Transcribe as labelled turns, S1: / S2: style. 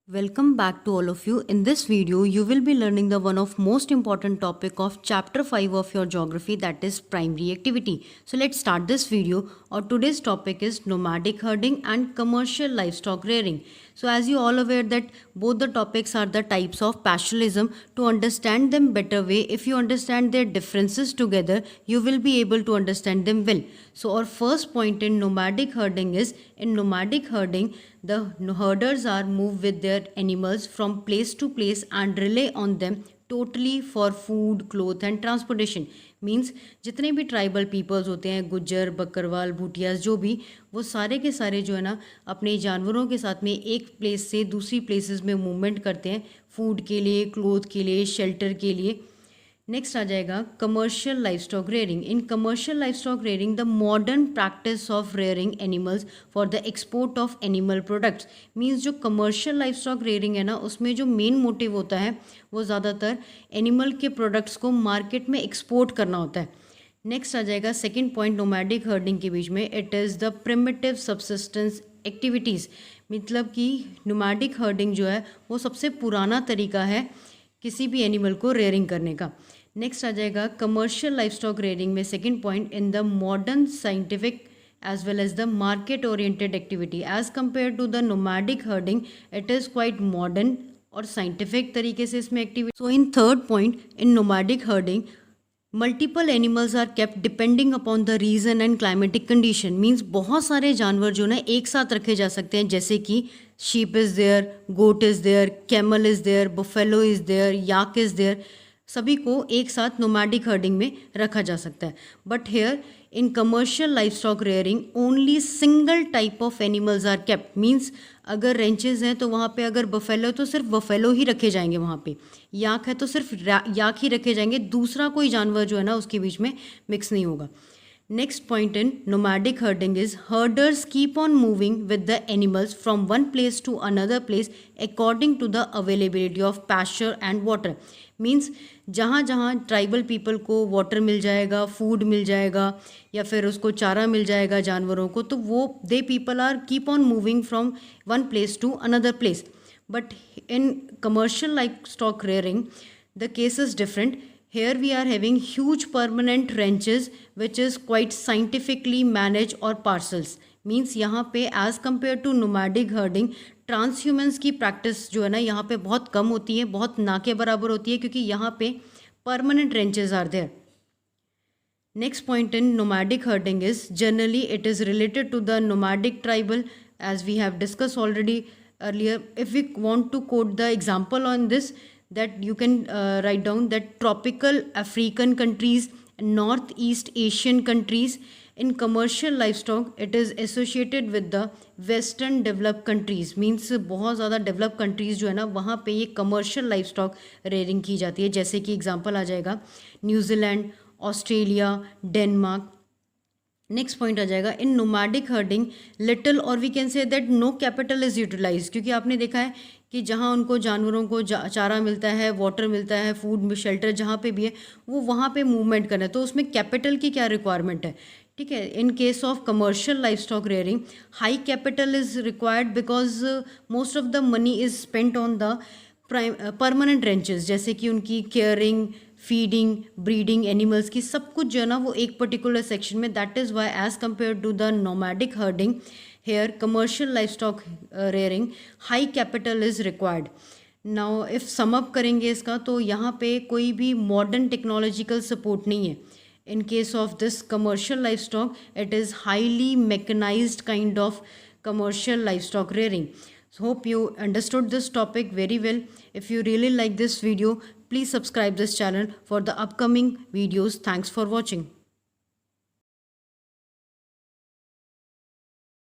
S1: Welcome back to all of you. In this video, you will be learning the one of most important topic of chapter 5 of your geography, that is primary activity. So let's start this video. Our today's topic is nomadic herding and commercial livestock rearing. So as you all aware that both the topics are the types of pastoralism. To understand them better way, if you understand their differences together, you will be able to understand them well. So our first point in nomadic herding is, in nomadic herding, the herders are moved with their animals from place to place and rely on them totally for food, cloth and transportation. Means जितने भी tribal peoples होते हैं, गुज्जर, बकरवाल, भूटियास, जो भी, वो सारे के सारे जो है ना अपने जानवरों के साथ में एक प्लेस से दूसरी प्लेसेस में मूवमेंट करते हैं फूड के लिए, क्लोथ के लिए, शेल्टर के लिए. नेक्स्ट आ जाएगा commercial livestock rearing. In commercial livestock rearing the modern practice of rearing animals for the export of animal products. Means जो कमर्शियल लाइवस्टॉक रेयरिंग है ना, उसमें जो मेन मोटिव होता है वो ज़्यादातर एनिमल के प्रोडक्ट्स को मार्केट में एक्सपोर्ट करना होता है. नेक्स्ट आ जाएगा सेकेंड पॉइंट नोमैडिक हर्डिंग के बीच में, it is the primitive subsistence activities. मतलब कि नोमैडिक हर्डिंग जो है वो सबसे पुराना तरीका है किसी भी एनिमल को रेयरिंग करने का. नेक्स्ट आ जाएगा कमर्शियल लाइवस्टॉक रेयरिंग में second point, in the modern scientific as well as the market oriented activity as compare to the nomadic herding. It is quite modern और साइंटिफिक तरीके से इसमें activity. So in third point, in nomadic herding multiple animals are kept depending upon the region and climatic condition. Means बहुत सारे जानवर जो ना एक साथ रखे जा सकते हैं, जैसे कि sheep is there, goat is there, camel is there, buffalo is there, yak is there. सभी को एक साथ नोमैडिक हर्डिंग में रखा जा सकता है. But here in commercial livestock rearing only single type of animals are kept. Means अगर रेंचेस हैं तो वहाँ पे अगर बफेलो तो सिर्फ बफेलो ही रखे जाएंगे, वहाँ पे याक है तो सिर्फ याक ही रखे जाएंगे, दूसरा कोई जानवर जो है ना उसके बीच में मिक्स नहीं होगा. Next point in nomadic herding is, herders keep on moving with the animals from one place to another place according to the availability of pasture and water. Means जहाँ जहाँ ट्राइबल पीपल को water मिल जाएगा, food मिल जाएगा या फिर उसको चारा मिल जाएगा जानवरों को, तो वो they people are keep on moving from one place to another place. But in commercial livestock rearing the case is different. Here we are having huge permanent ranches which is quite scientifically managed or parcels. Means यहाँ पे as compared to nomadic herding, transhumans की practice जो है ना यहाँ पे बहुत कम होती है, बहुत ना के बराबर होती है, क्योंकि यहाँ पे permanent ranches are there. Next point in nomadic herding is, generally it is related to the nomadic tribal, as we have discussed already earlier. If we want to quote the example on this, that you can write down that tropical African countries, Northeast Asian countries, in commercial livestock it is associated with the western developed countries. Means बहुत ज़्यादा developed countries जो है ना वहाँ पे ये commercial livestock rearing की जाती है. जैसे कि एग्जांपल आ जाएगा New Zealand, Australia, Denmark. Next point आ जाएगा, इन नोमैडिक हर्डिंग लिटिल और we can say that no capital is utilise. क्योंकि आपने देखा है कि जहाँ उनको जानवरों को चारा मिलता है, वाटर मिलता है, फूड शेल्टर जहाँ पे भी है, वो वहाँ पे मूवमेंट करना है, तो उसमें कैपिटल की क्या रिक्वायरमेंट है. ठीक है. In case of commercial livestock rearing high capital is required because most of the money is spent on the permanent ranches, जैसे कि उनकी केयरिंग, फीडिंग, ब्रीडिंग एनिमल्स की सब कुछ जो है ना वो एक पर्टिकुलर सेक्शन में. That is why as compare to the nomadic herding, here commercial livestock rearing high capital is required. Now if sum up करेंगे इसका, तो यहाँ पे कोई भी मॉडर्न टेक्नोलॉजिकल सपोर्ट नहीं है. in case of this commercial livestock, it is highly mechanized kind of commercial livestock rearing. So hope you understood this topic very well. If you really like this video, please subscribe this channel for the upcoming videos. Thanks for watching.